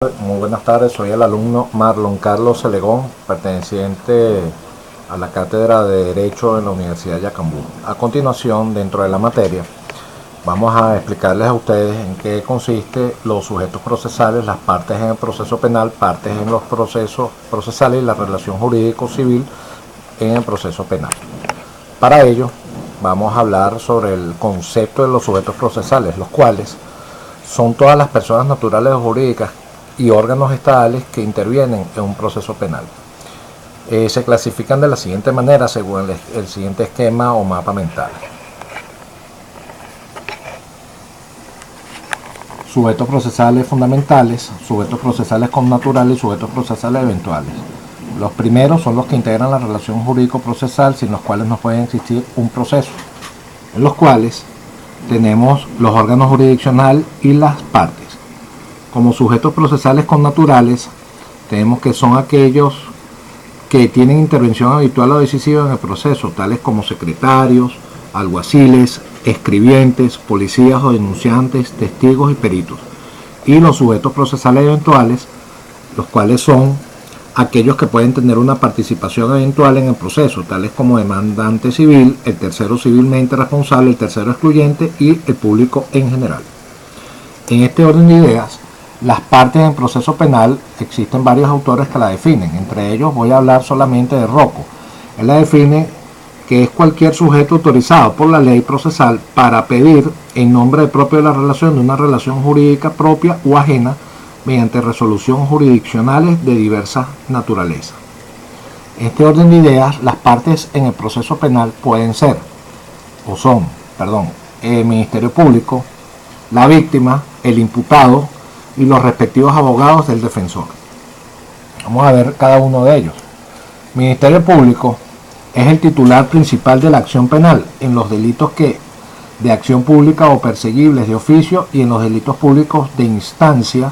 Muy buenas tardes, soy el alumno Marlon Carlos Celegón, perteneciente a la Cátedra de Derecho en la Universidad de Yacambú. A continuación, dentro de la materia, vamos a explicarles a ustedes en qué consiste los sujetos procesales, las partes en el proceso penal, partes en los procesos procesales y la relación jurídico-civil en el proceso penal. Para ello, vamos a hablar sobre el concepto de los sujetos procesales, los cuales son todas las personas naturales o jurídicas y órganos estatales que intervienen en un proceso penal. Se clasifican de la siguiente manera según el siguiente esquema o mapa mental. Sujetos procesales fundamentales, sujetos procesales connaturales y sujetos procesales eventuales. Los primeros son los que integran la relación jurídico-procesal, sin los cuales no puede existir un proceso, en los cuales tenemos los órganos jurisdiccionales y las partes. Como sujetos procesales connaturales, tenemos que son aquellos que tienen intervención habitual o decisiva en el proceso, tales como secretarios, alguaciles, escribientes, policías o denunciantes, testigos y peritos. Y los sujetos procesales eventuales, los cuales son aquellos que pueden tener una participación eventual en el proceso, tales como demandante civil, el tercero civilmente responsable, el tercero excluyente y el público en general. En este orden de ideas, las partes en proceso penal, existen varios autores que la definen. Entre ellos voy a hablar solamente de Rocco. Él la define que es cualquier sujeto autorizado por la ley procesal para pedir en nombre propio de la relación de una relación jurídica propia o ajena mediante resoluciones jurisdiccionales de diversa naturaleza. En este orden de ideas, las partes en el proceso penal pueden ser el Ministerio Público, la víctima, el imputado y los respectivos abogados del defensor. Vamos a ver cada uno de ellos. Ministerio Público es el titular principal de la acción penal en los delitos de acción pública o perseguibles de oficio y en los delitos públicos de instancia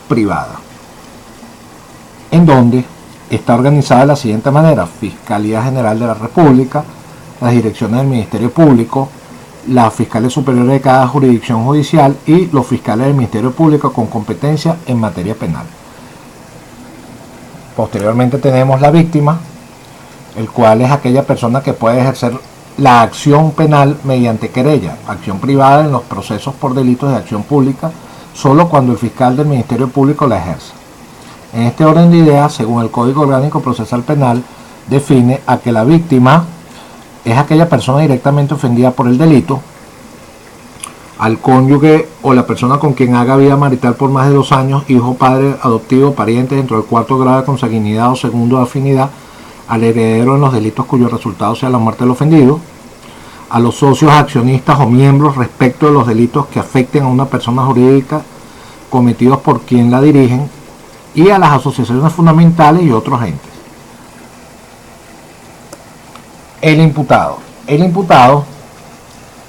privada, en donde está organizada de la siguiente manera: Fiscalía General de la República, las direcciones del Ministerio Público, las fiscales superiores de cada jurisdicción judicial y los fiscales del Ministerio Público con competencia en materia penal. Posteriormente tenemos la víctima, el cual es aquella persona que puede ejercer la acción penal mediante querella, acción privada en los procesos por delitos de acción pública, solo cuando el fiscal del Ministerio Público la ejerce. En este orden de ideas, según el Código Orgánico Procesal Penal, define a que la víctima es aquella persona directamente ofendida por el delito, al cónyuge o la persona con quien haga vida marital por más de 2 años, hijo, padre, adoptivo, pariente dentro del 4º grado de consanguinidad o 2º de afinidad, al heredero en los delitos cuyo resultado sea la muerte del ofendido, a los socios, accionistas o miembros respecto de los delitos que afecten a una persona jurídica cometidos por quien la dirigen, y a las asociaciones fundamentales y otros entes. El imputado. El imputado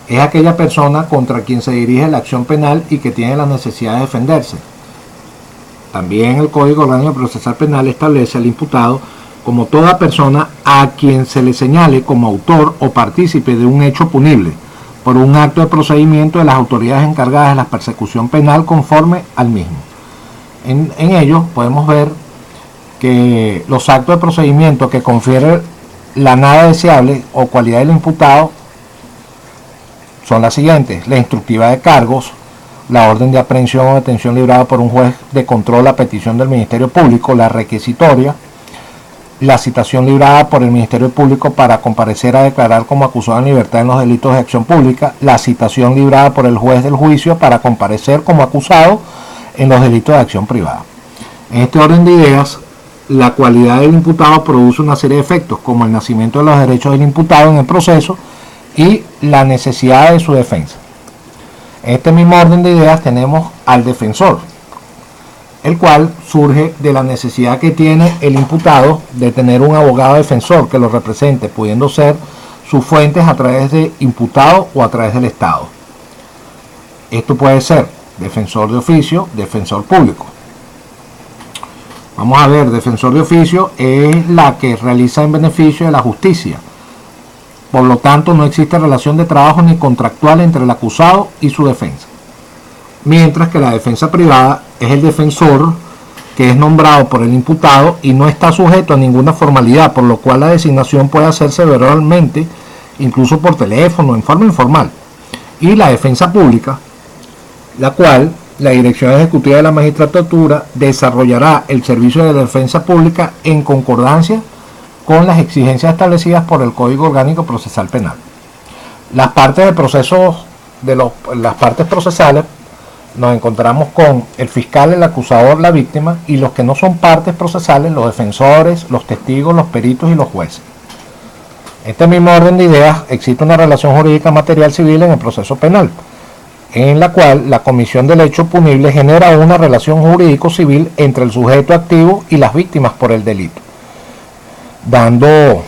es aquella persona contra quien se dirige la acción penal y que tiene la necesidad de defenderse. También el Código Orgánico Procesal Penal establece al imputado como toda persona a quien se le señale como autor o partícipe de un hecho punible por un acto de procedimiento de las autoridades encargadas de la persecución penal conforme al mismo. En ello podemos ver que los actos de procedimiento que confieren la nada deseable o cualidad del imputado son las siguientes: la instructiva de cargos, la orden de aprehensión o detención librada por un juez de control a petición del Ministerio Público, la requisitoria, la citación librada por el Ministerio Público para comparecer a declarar como acusado en libertad en los delitos de acción pública, la citación librada por el juez del juicio para comparecer como acusado en los delitos de acción privada. En este orden de ideas, la cualidad del imputado produce una serie de efectos, como el nacimiento de los derechos del imputado en el proceso y la necesidad de su defensa. En este mismo orden de ideas tenemos al defensor, el cual surge de la necesidad que tiene el imputado de tener un abogado defensor que lo represente, pudiendo ser sus fuentes a través de imputado o a través del Estado. Esto puede ser defensor de oficio, defensor público. Vamos a ver, defensor de oficio es la que realiza en beneficio de la justicia. Por lo tanto, no existe relación de trabajo ni contractual entre el acusado y su defensa. Mientras que la defensa privada es el defensor, que es nombrado por el imputado y no está sujeto a ninguna formalidad, por lo cual la designación puede hacerse verbalmente, incluso por teléfono, en forma informal. Y la defensa pública, la cual la Dirección Ejecutiva de la Magistratura desarrollará el servicio de defensa pública en concordancia con las exigencias establecidas por el Código Orgánico Procesal Penal. Las partes del proceso, las partes procesales, nos encontramos con el fiscal, el acusador, la víctima, y los que no son partes procesales, los defensores, los testigos, los peritos y los jueces. En este mismo orden de ideas, existe una relación jurídica material civil en el proceso penal, en la cual la comisión del hecho punible genera una relación jurídico-civil entre el sujeto activo y las víctimas por el delito, dando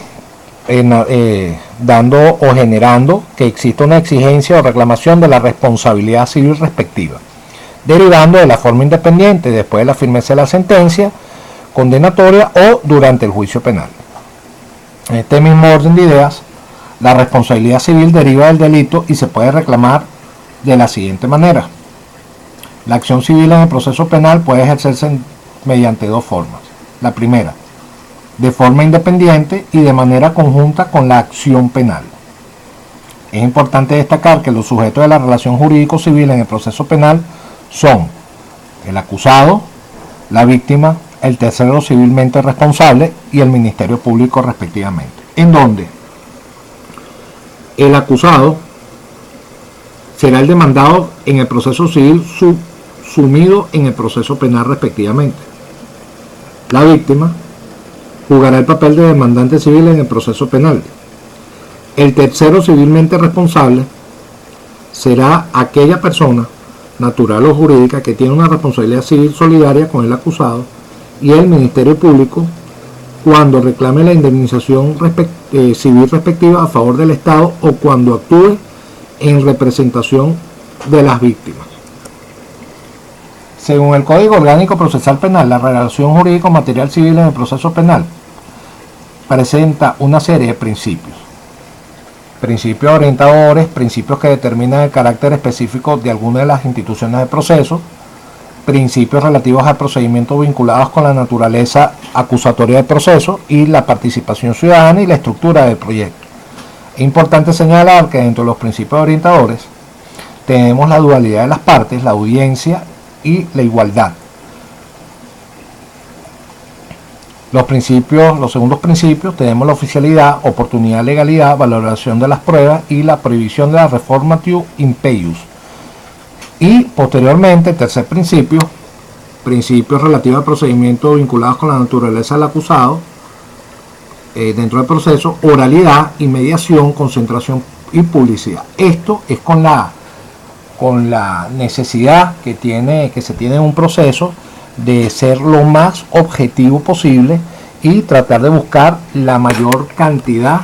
o generando que exista una exigencia o reclamación de la responsabilidad civil respectiva, derivando de la forma independiente después de la firmeza de la sentencia condenatoria o durante el juicio penal. En este mismo orden de ideas, la responsabilidad civil deriva del delito y se puede reclamar de la siguiente manera. La acción civil en el proceso penal puede ejercerse mediante dos formas. La primera, de forma independiente y de manera conjunta con la acción penal. Es importante destacar que los sujetos de la relación jurídico-civil en el proceso penal son el acusado, la víctima, el tercero civilmente responsable y el Ministerio Público respectivamente, en donde el acusado será el demandado en el proceso civil sumido en el proceso penal respectivamente. La víctima jugará el papel de demandante civil en el proceso penal. El tercero civilmente responsable será aquella persona natural o jurídica que tiene una responsabilidad civil solidaria con el acusado y el Ministerio Público cuando reclame la indemnización civil respectiva a favor del Estado o cuando actúe en representación de las víctimas. Según el Código Orgánico Procesal Penal, la relación jurídico-material civil en el proceso penal presenta una serie de principios orientadores, principios que determinan el carácter específico de alguna de las instituciones de proceso, principios relativos al procedimiento vinculados con la naturaleza acusatoria del proceso y la participación ciudadana y la estructura del proyecto. Es importante señalar que dentro de los principios orientadores tenemos la dualidad de las partes, la audiencia y la igualdad. Los segundos principios tenemos la oficialidad, oportunidad, legalidad, valoración de las pruebas y la prohibición de la reformatio impeius. Y posteriormente, el tercer principio, principios relativos al procedimiento vinculados con la naturaleza del acusado dentro del proceso, oralidad, inmediación, concentración y publicidad. Esto es con la necesidad que se tiene en un proceso de ser lo más objetivo posible y tratar de buscar la mayor cantidad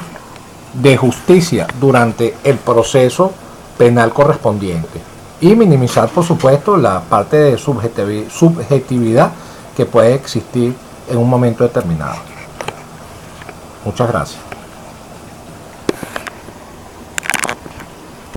de justicia durante el proceso penal correspondiente y minimizar, por supuesto, la parte de subjetividad que puede existir en un momento determinado. Muchas gracias.